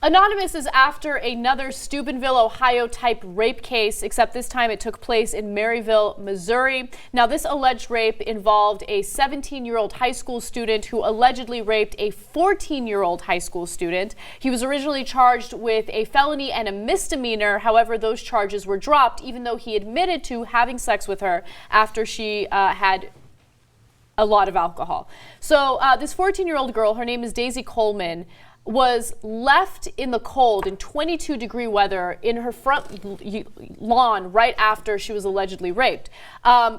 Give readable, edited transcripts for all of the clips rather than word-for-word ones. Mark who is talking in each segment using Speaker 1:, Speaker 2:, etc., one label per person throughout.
Speaker 1: Anonymous is after another Steubenville, Ohio type rape case, except this time it took place in Maryville, Missouri. Now, this alleged rape involved a 17-year-old high school student who allegedly raped a 14-year-old high school student. He was originally charged with a felony and a misdemeanor. However, those charges were dropped, even though he admitted to having sex with her after she had a lot of alcohol. So this 14-year-old girl, her name is Daisy Coleman, was left in the cold in 22-degree weather in her front lawn right after she was allegedly raped.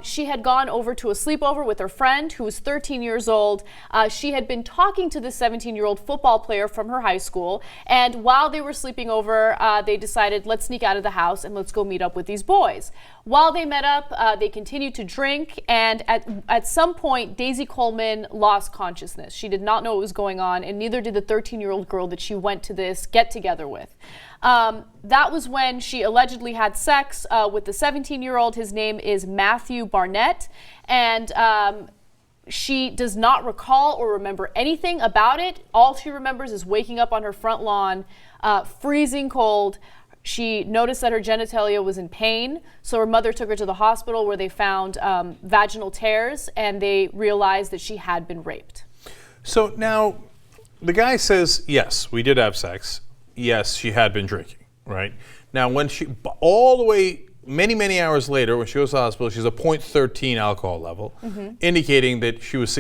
Speaker 1: She had gone over to a sleepover with her friend who was 13 years old. She had been talking to this 17-year-old football player from her high school, and while they were sleeping over, they decided, let's sneak out of the house and let's go meet up with these boys. While they met up, they continued to drink, and at some point, Daisy Coleman lost consciousness. She did not know what was going on, and neither did the 13-year-old girl that she went to this get-together with. That was when she allegedly had sex with the 17-year-old. His name is Matthew Barnett, and she does not recall or remember anything about it. All she remembers is waking up on her front lawn, freezing cold. She noticed that her genitalia was in pain, so her mother took her to the hospital where they found vaginal tears, and they realized that she had been raped.
Speaker 2: So now the guy says, yes, we did have sex. Yes, she had been drinking, right? Now, when she, all the way, many hours later, when she goes to the hospital, she's a 0.13 alcohol level, indicating that she was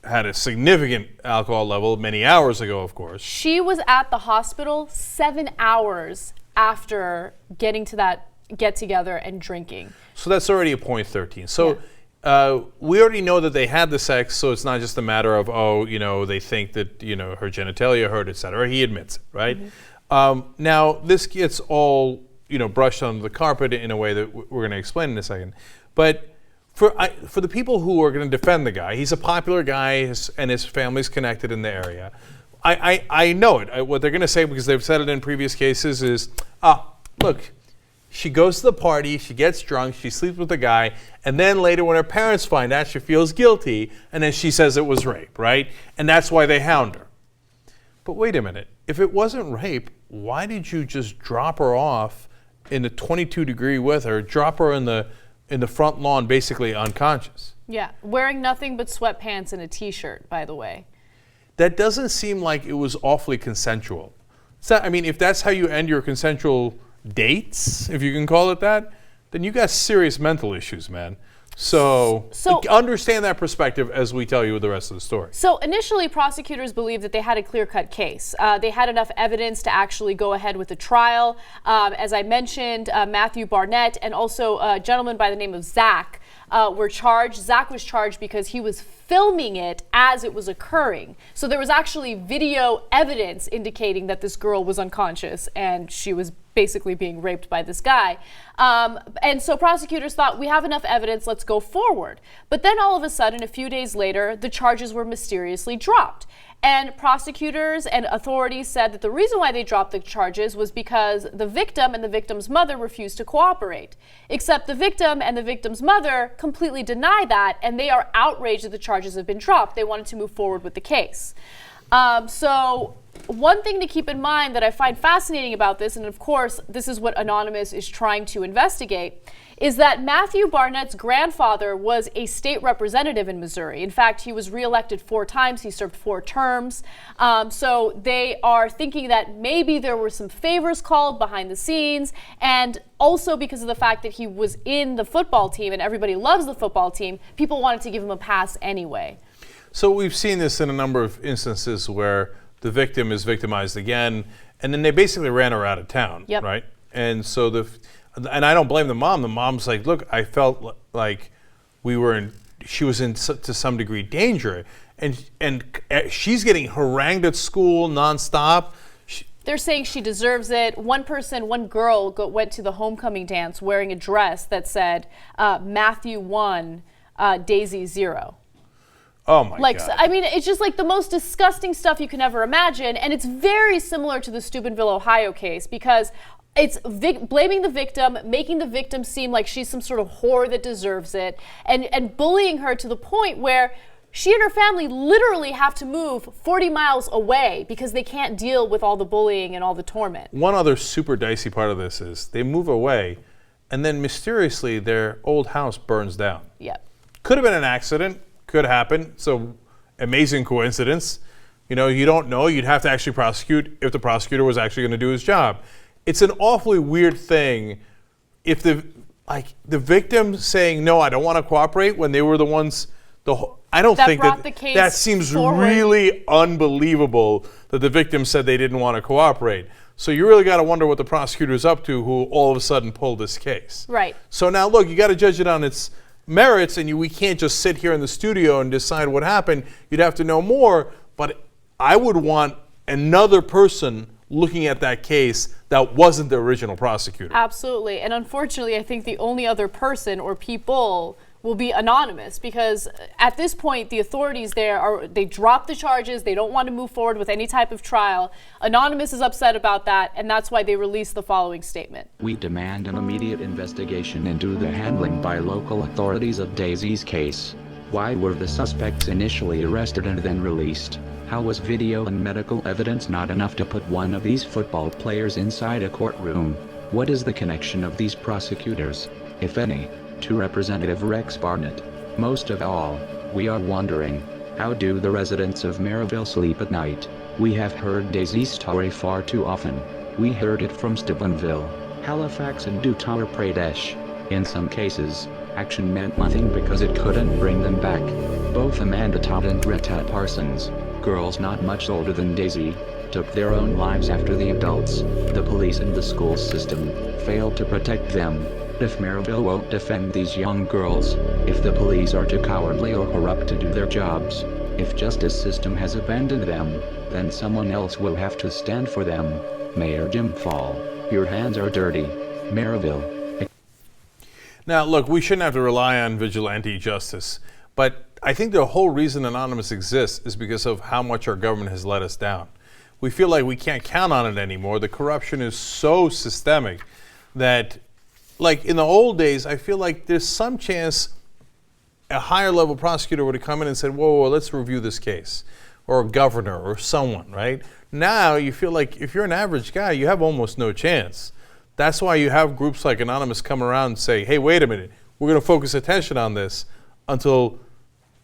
Speaker 2: had a significant alcohol level many hours ago, of course.
Speaker 1: She was at the hospital 7 hours after getting to that get-together and drinking.
Speaker 2: So that's already a 0.13. So we already know that they had the sex, so it's not just a matter of, oh, they think that, her genitalia hurt, et cetera. He admits it, right? Now, this gets all, brushed under the carpet in a way that we're going to explain in a second. But for the people who are going to defend the guy, he's a popular guy, and his family's connected in the area. I know it. What they're going to say, because they've said it in previous cases, is, look, she goes to the party, she gets drunk, she sleeps with the guy, and then later when her parents find out, she feels guilty, and then she says it was rape, right? And that's why they hound her. But wait a minute. If it wasn't rape, why did you just drop her off in the 22-degree weather, drop her in the front lawn, basically unconscious?
Speaker 1: Yeah, wearing nothing but sweatpants and a T-shirt, by the way.
Speaker 2: That doesn't seem like it was awfully consensual. So, if that's how you end your consensual dates, if you can call it that, then you got serious mental issues, man. So understand that perspective as we tell you the rest of the story.
Speaker 1: So initially, prosecutors believed that they had a clear-cut case. They had enough evidence to actually go ahead with the trial. As I mentioned, Matthew Barnett and also a gentleman by the name of Zach were charged. Zach was charged because he was filming it as it was occurring. So there was actually video evidence indicating that this girl was unconscious and she was basically being raped by this guy. And so prosecutors thought, we have enough evidence, let's go forward. But then all of a sudden, a few days later, the charges were mysteriously dropped. And prosecutors and authorities said that the reason why they dropped the charges was because the victim and the victim's mother refused to cooperate. Except the victim and the victim's mother completely deny that, and they are outraged that the charges have been dropped. They wanted to move forward with the case. So one thing to keep in mind that I find fascinating about this, and of course this is what Anonymous is trying to investigate, is that Matthew Barnett's grandfather was a state representative in Missouri. In fact, he was reelected 4 times. He served 4 terms. So they are thinking that maybe there were some favors called behind the scenes, and also because of the fact that he was in the football team and everybody loves the football team, people wanted to give him a pass anyway.
Speaker 2: So we've seen this in a number of instances where the victim is victimized again, and then they basically ran her out of town, right? And so and I don't blame the mom. The mom's like, look, I felt like she was in to some degree danger, and she's getting harangued at school nonstop.
Speaker 1: They're saying she deserves it. One girl went to the homecoming dance wearing a dress that said Matthew 1, Daisy 0.
Speaker 2: Oh my God.
Speaker 1: It's just like the most disgusting stuff you can ever imagine. And it's very similar to the Steubenville, Ohio case, because it's blaming the victim, making the victim seem like she's some sort of whore that deserves it, and bullying her to the point where She and her family literally have to move 40 miles away because they can't deal with all the bullying and all the torment.
Speaker 2: One other super dicey part of this is they move away, and then mysteriously their old house burns down.
Speaker 1: Yep.
Speaker 2: Could have been an accident, could happen. So amazing coincidence. You know, you don't know. You'd have to actually prosecute if the prosecutor was actually going to do his job. It's an awfully weird thing if the victim saying, no, I don't want to cooperate, when they were the ones, I don't think that seems
Speaker 1: forward.
Speaker 2: Really unbelievable that the victim said they didn't want to cooperate. So you really got to wonder what the prosecutor's up to, who all of a sudden pulled this case.
Speaker 1: Right.
Speaker 2: So now look, you got to judge it on its merits, and we can't just sit here in the studio and decide what happened. You'd have to know more, but I would want another person looking at that case that wasn't the original prosecutor.
Speaker 1: Absolutely. And unfortunately, I think the only other person or people will be anonymous, because at this point the authorities they dropped the charges. They don't want to move forward with any type of trial. Anonymous is upset about that, and that's why they released the following statement.
Speaker 3: We demand an immediate investigation into the handling by local authorities of Daisy's case. Why were the suspects initially arrested and then released? How was video and medical evidence not enough to put one of these football players inside a courtroom? What is the connection of these prosecutors, if any, to Representative Rex Barnett? Most of all, we are wondering, how do the residents of Maryville sleep at night? We have heard Daisy's story far too often. We heard it from Steubenville, Halifax and Uttar Pradesh. In some cases, action meant nothing because it couldn't bring them back. Both Amanda Todd and Retta Parsons, girls not much older than Daisy, took their own lives after the adults, the police and the school system, failed to protect them. If Maryville won't defend these young girls, if the police are too cowardly or corrupt to do their jobs, if justice system has abandoned them, then someone else will have to stand for them. Mayor Jim Fall, your hands are dirty. Maryville.
Speaker 2: Now, look, we shouldn't have to rely on vigilante justice, but I think the whole reason Anonymous exists is because of how much our government has let us down. We feel like we can't count on it anymore. The corruption is so systemic that, like in the old days, I feel like there's some chance a higher level prosecutor would have come in and said, whoa, let's review this case, or a governor or someone, right? Now you feel like if you're an average guy, you have almost no chance. That's why you have groups like Anonymous come around and say, hey, wait a minute, we're going to focus attention on this until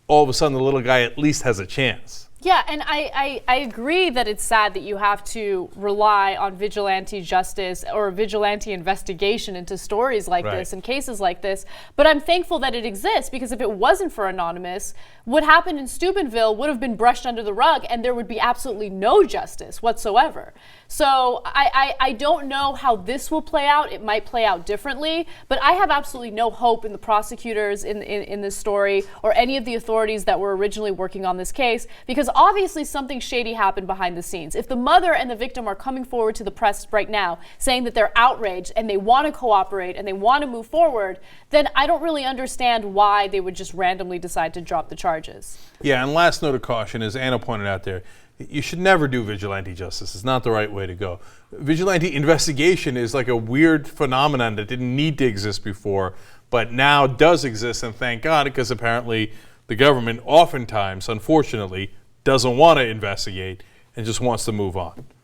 Speaker 2: all of a sudden the little guy at least has a chance.
Speaker 1: Yeah, and I agree that it's sad that you have to rely on vigilante justice or vigilante investigation into stories like this and cases like this, but I'm thankful that it exists, because if it wasn't for Anonymous, what happened in Steubenville would have been brushed under the rug and there would be absolutely no justice whatsoever. So I don't know how this will play out. It might play out differently, but I have absolutely no hope in the prosecutors in this story or any of the authorities that were originally working on this case, because obviously something shady happened behind the scenes. If the mother and the victim are coming forward to the press right now saying that they're outraged and they want to cooperate and they want to move forward, then I don't really understand why they would just randomly decide to drop the charges.
Speaker 2: Yeah, and last note of caution, as Anna pointed out there, you should never do vigilante justice. It's not the right way to go. Vigilante investigation is like a weird phenomenon that didn't need to exist before, but now does exist, and thank God, because apparently the government oftentimes, unfortunately, doesn't want to investigate and just wants to move on.